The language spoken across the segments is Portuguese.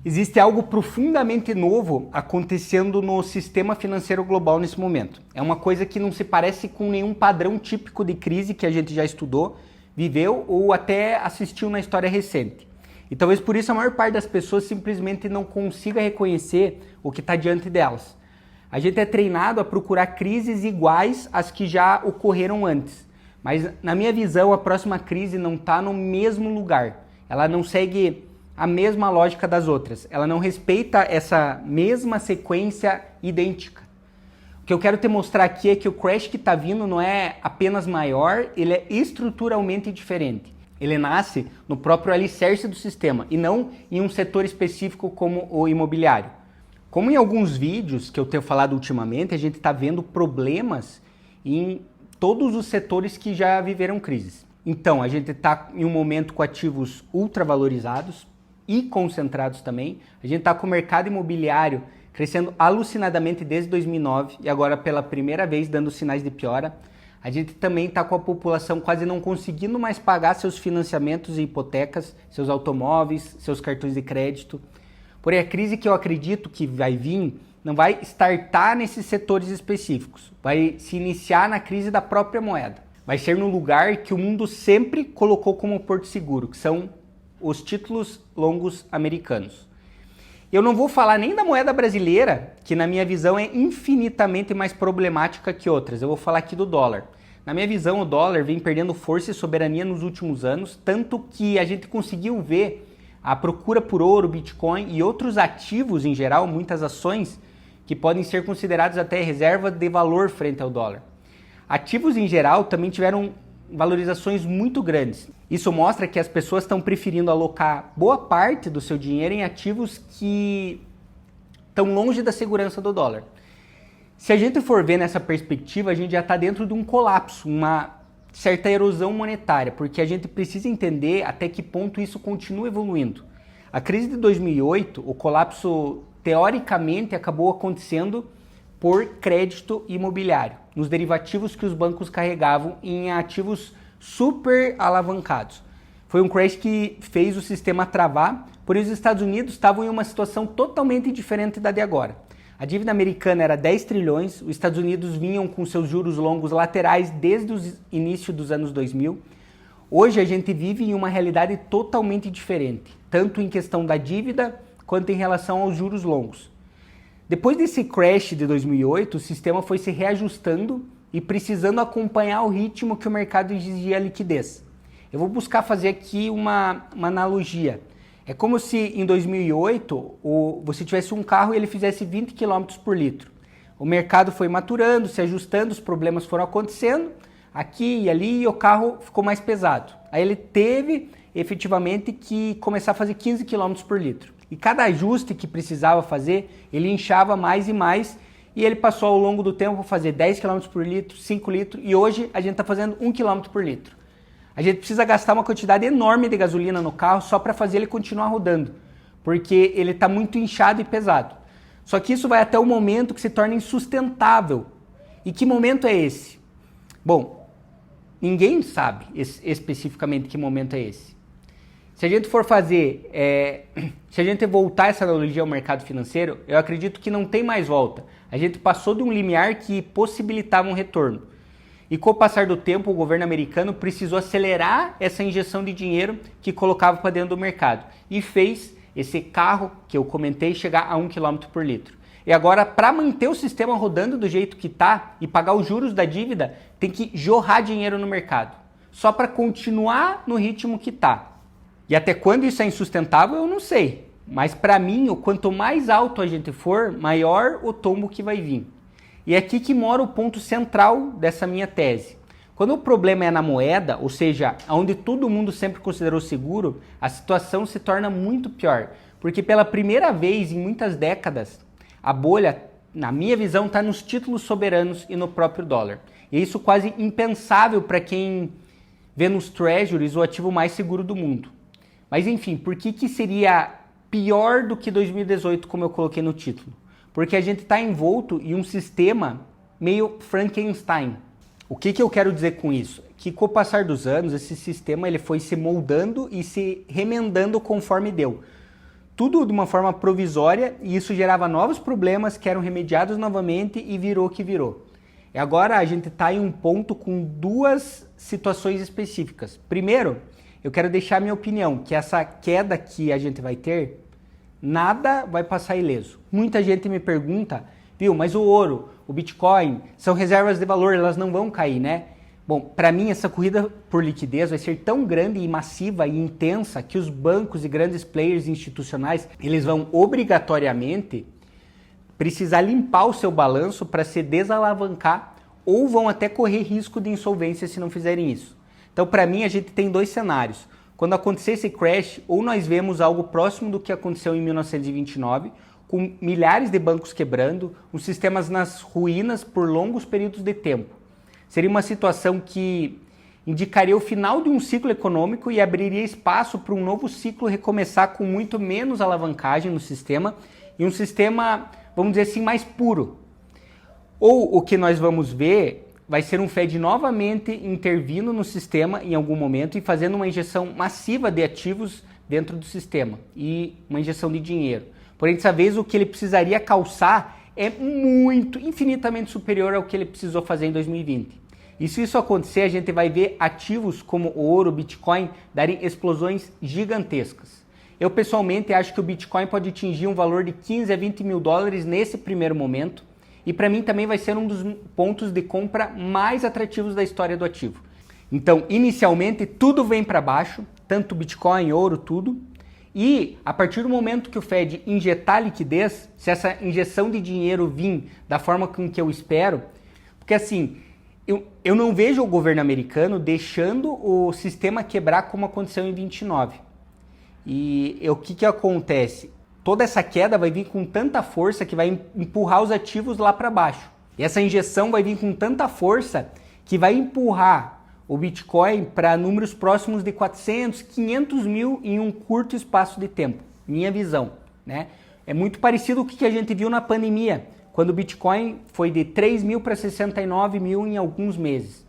Existe algo profundamente novo acontecendo no sistema financeiro global nesse momento. É uma coisa que não se parece com nenhum padrão típico de crise que a gente já estudou, viveu ou até assistiu na história recente. E talvez por isso a maior parte das pessoas simplesmente não consiga reconhecer o que está diante delas. A gente é treinado a procurar crises iguais às que já ocorreram antes. Mas na minha visão, a próxima crise não está no mesmo lugar. Ela não segue a mesma lógica das outras. Ela não respeita essa mesma sequência idêntica. O que eu quero te mostrar aqui é que o crash que está vindo não é apenas maior, ele é estruturalmente diferente. Ele nasce no próprio alicerce do sistema e não em um setor específico como o imobiliário. Como em alguns vídeos que eu tenho falado ultimamente, a gente está vendo problemas em todos os setores que já viveram crises. Então, a gente está em um momento com ativos ultravalorizados e concentrados também. A gente está com o mercado imobiliário crescendo alucinadamente desde 2009 e agora pela primeira vez dando sinais de piora. A gente também está com a população quase não conseguindo mais pagar seus financiamentos e hipotecas, seus automóveis, seus cartões de crédito. Porém, a crise que eu acredito que vai vir não vai startar nesses setores específicos, vai se iniciar na crise da própria moeda. Vai ser no lugar que o mundo sempre colocou como porto seguro, que são os títulos longos americanos. Eu não vou falar nem da moeda brasileira, que na minha visão é infinitamente mais problemática que outras. Eu vou falar aqui do dólar. Na minha visão, o dólar vem perdendo força e soberania nos últimos anos, tanto que a gente conseguiu ver a procura por ouro, Bitcoin e outros ativos em geral, muitas ações, que podem ser considerados até reserva de valor frente ao dólar. Ativos em geral também tiveram valorizações muito grandes. Isso mostra que as pessoas estão preferindo alocar boa parte do seu dinheiro em ativos que estão longe da segurança do dólar. Se a gente for ver nessa perspectiva, a gente já está dentro de um colapso, uma certa erosão monetária, porque a gente precisa entender até que ponto isso continua evoluindo. A crise de 2008, o colapso teoricamente acabou acontecendo por crédito imobiliário, nos derivativos que os bancos carregavam em ativos super alavancados. Foi um crash que fez o sistema travar, porém os Estados Unidos estavam em uma situação totalmente diferente da de agora. A dívida americana era 10 trilhões, os Estados Unidos vinham com seus juros longos laterais desde o início dos anos 2000. Hoje a gente vive em uma realidade totalmente diferente, tanto em questão da dívida quanto em relação aos juros longos. Depois desse crash de 2008, o sistema foi se reajustando e precisando acompanhar o ritmo que o mercado exigia liquidez. Eu vou buscar fazer aqui uma analogia. É como se em 2008 você tivesse um carro e ele fizesse 20 km por litro. O mercado foi maturando, se ajustando, os problemas foram acontecendo aqui e ali e o carro ficou mais pesado. Aí ele teve efetivamente que começar a fazer 15 km por litro. E cada ajuste que precisava fazer, ele inchava mais e mais e ele passou ao longo do tempo a fazer 10 km por litro, 5 litros e hoje a gente está fazendo 1 km por litro. A gente precisa gastar uma quantidade enorme de gasolina no carro só para fazer ele continuar rodando, porque ele está muito inchado e pesado. Só que isso vai até o momento que se torna insustentável. E que momento é esse? Bom, ninguém sabe especificamente que momento é esse. Se a gente for fazer, se a gente voltar essa analogia ao mercado financeiro, eu acredito que não tem mais volta. A gente passou de um limiar que possibilitava um retorno. E com o passar do tempo, o governo americano precisou acelerar essa injeção de dinheiro que colocava para dentro do mercado. E fez esse carro que eu comentei chegar a 1 km por litro. E agora, para manter o sistema rodando do jeito que está e pagar os juros da dívida, tem que jorrar dinheiro no mercado. Só para continuar no ritmo que está. E até quando isso é insustentável, eu não sei. Mas para mim, quanto mais alto a gente for, maior o tombo que vai vir. E é aqui que mora o ponto central dessa minha tese. Quando o problema é na moeda, ou seja, onde todo mundo sempre considerou seguro, a situação se torna muito pior. Porque pela primeira vez em muitas décadas, a bolha, na minha visão, está nos títulos soberanos e no próprio dólar. E isso quase impensável para quem vê nos treasuries o ativo mais seguro do mundo. Mas enfim, por que seria pior do que 2018, como eu coloquei no título? Porque a gente está envolto em um sistema meio Frankenstein. O que eu quero dizer com isso? Que com o passar dos anos, esse sistema ele foi se moldando e se remendando conforme deu. tudo de uma forma provisória, e isso gerava novos problemas que eram remediados novamente e virou o que virou. E agora a gente está em um ponto com duas situações específicas. Primeiro, eu quero deixar minha opinião, que essa queda que a gente vai ter, nada vai passar ileso. Muita gente me pergunta, viu, mas o ouro, o Bitcoin, são reservas de valor, elas não vão cair, né? Bom, para mim essa corrida por liquidez vai ser tão grande e massiva e intensa que os bancos e grandes players institucionais, eles vão obrigatoriamente precisar limpar o seu balanço para se desalavancar ou vão até correr risco de insolvência se não fizerem isso. Então, para mim, a gente tem dois cenários. Quando acontecer esse crash, ou nós vemos algo próximo do que aconteceu em 1929, com milhares de bancos quebrando, os sistemas nas ruínas por longos períodos de tempo. Seria uma situação que indicaria o final de um ciclo econômico e abriria espaço para um novo ciclo recomeçar com muito menos alavancagem no sistema e um sistema, vamos dizer assim, mais puro. Ou o que nós vamos ver vai ser um Fed novamente intervindo no sistema em algum momento e fazendo uma injeção massiva de ativos dentro do sistema e uma injeção de dinheiro. Porém, dessa vez, o que ele precisaria calçar é infinitamente superior ao que ele precisou fazer em 2020. E se isso acontecer, a gente vai ver ativos como o ouro, o Bitcoin, darem explosões gigantescas. Eu, pessoalmente, acho que o Bitcoin pode atingir um valor de 15 a 20 mil dólares nesse primeiro momento. E para mim também vai ser um dos pontos de compra mais atrativos da história do ativo. Então, inicialmente, tudo vem para baixo, tanto Bitcoin, ouro, tudo. E a partir do momento que o Fed injetar liquidez, se essa injeção de dinheiro vir da forma com que eu espero, porque assim, eu não vejo o governo americano deixando o sistema quebrar como aconteceu em 29. E o que acontece? Toda essa queda vai vir com tanta força que vai empurrar os ativos lá para baixo. E essa injeção vai vir com tanta força que vai empurrar o Bitcoin para números próximos de 400, 500 mil em um curto espaço de tempo. Minha visão, né? É muito parecido com o que a gente viu na pandemia, quando o Bitcoin foi de 3 mil para 69 mil em alguns meses.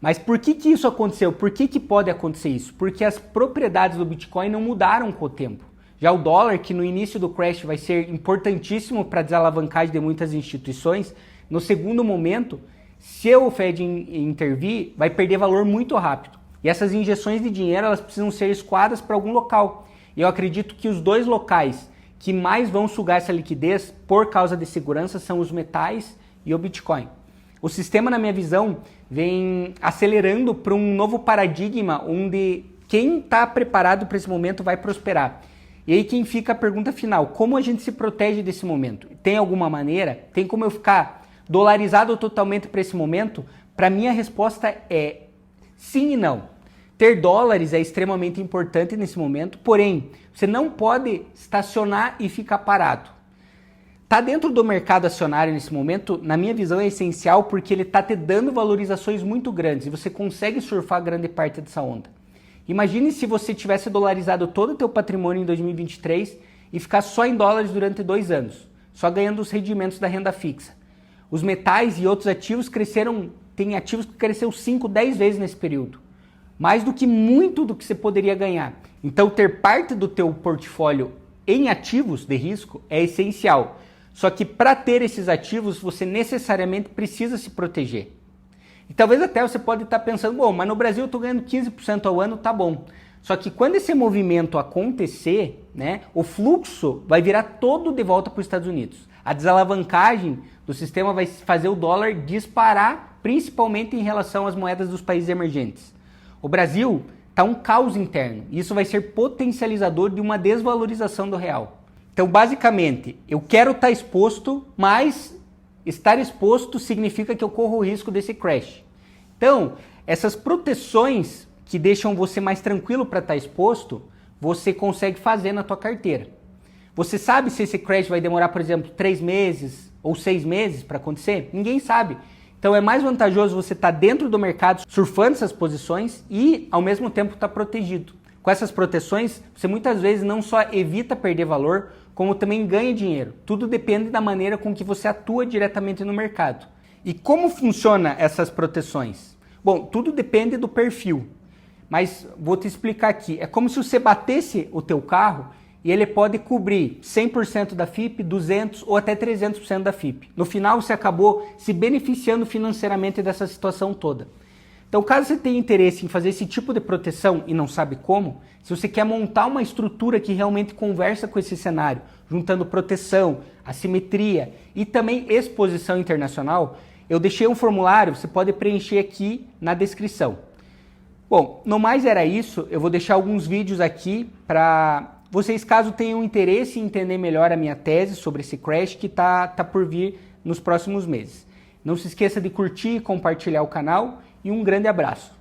Mas por que isso aconteceu? Por que pode acontecer isso? Porque as propriedades do Bitcoin não mudaram com o tempo. Já o dólar, que no início do crash vai ser importantíssimo para a desalavancagem de muitas instituições, no segundo momento, se o Fed intervir, vai perder valor muito rápido. E essas injeções de dinheiro, elas precisam ser escoadas para algum local. E eu acredito que os dois locais que mais vão sugar essa liquidez por causa de segurança são os metais e o Bitcoin. O sistema, na minha visão, vem acelerando para um novo paradigma onde quem está preparado para esse momento vai prosperar. E aí quem fica a pergunta final, como a gente se protege desse momento? Tem alguma maneira? Tem como eu ficar dolarizado totalmente para esse momento? Para mim a resposta é sim e não. Ter dólares é extremamente importante nesse momento, porém, você não pode estacionar e ficar parado. Tá dentro do mercado acionário nesse momento, na minha visão é essencial porque ele está te dando valorizações muito grandes e você consegue surfar grande parte dessa onda. Imagine se você tivesse dolarizado todo o teu patrimônio em 2023 e ficar só em dólares durante 2 anos, só ganhando os rendimentos da renda fixa. Os metais e outros ativos cresceram, tem ativos que cresceram 5, 10 vezes nesse período. Mais do que muito do que você poderia ganhar. Então ter parte do teu portfólio em ativos de risco é essencial. Só que para ter esses ativos você necessariamente precisa se proteger. E talvez até você pode estar pensando, bom, mas no Brasil eu estou ganhando 15% ao ano, tá bom. Só que quando esse movimento acontecer, né, o fluxo vai virar todo de volta para os Estados Unidos. A desalavancagem do sistema vai fazer o dólar disparar, principalmente em relação às moedas dos países emergentes. O Brasil está um caos interno e isso vai ser potencializador de uma desvalorização do real. Então, basicamente, eu quero estar exposto, mas estar exposto significa que eu corro o risco desse crash. Então, essas proteções que deixam você mais tranquilo para estar exposto, você consegue fazer na tua carteira. Você sabe se esse crash vai demorar, por exemplo, 3 meses ou 6 meses para acontecer? Ninguém sabe. Então é mais vantajoso você estar dentro do mercado, surfando essas posições e ao mesmo tempo estar protegido. Com essas proteções, você muitas vezes não só evita perder valor, como também ganha dinheiro. Tudo depende da maneira com que você atua diretamente no mercado. E como funciona essas proteções? Bom, tudo depende do perfil. Mas vou te explicar aqui. É como se você batesse o teu carro e ele pode cobrir 100% da FIP, 200% ou até 300% da FIP. No final, você acabou se beneficiando financeiramente dessa situação toda. Então, caso você tenha interesse em fazer esse tipo de proteção e não sabe como, se você quer montar uma estrutura que realmente conversa com esse cenário, juntando proteção, assimetria e também exposição internacional, eu deixei um formulário, você pode preencher aqui na descrição. Bom, no mais era isso, eu vou deixar alguns vídeos aqui para vocês, caso tenham interesse em entender melhor a minha tese sobre esse crash que tá por vir nos próximos meses. Não se esqueça de curtir e compartilhar o canal e um grande abraço.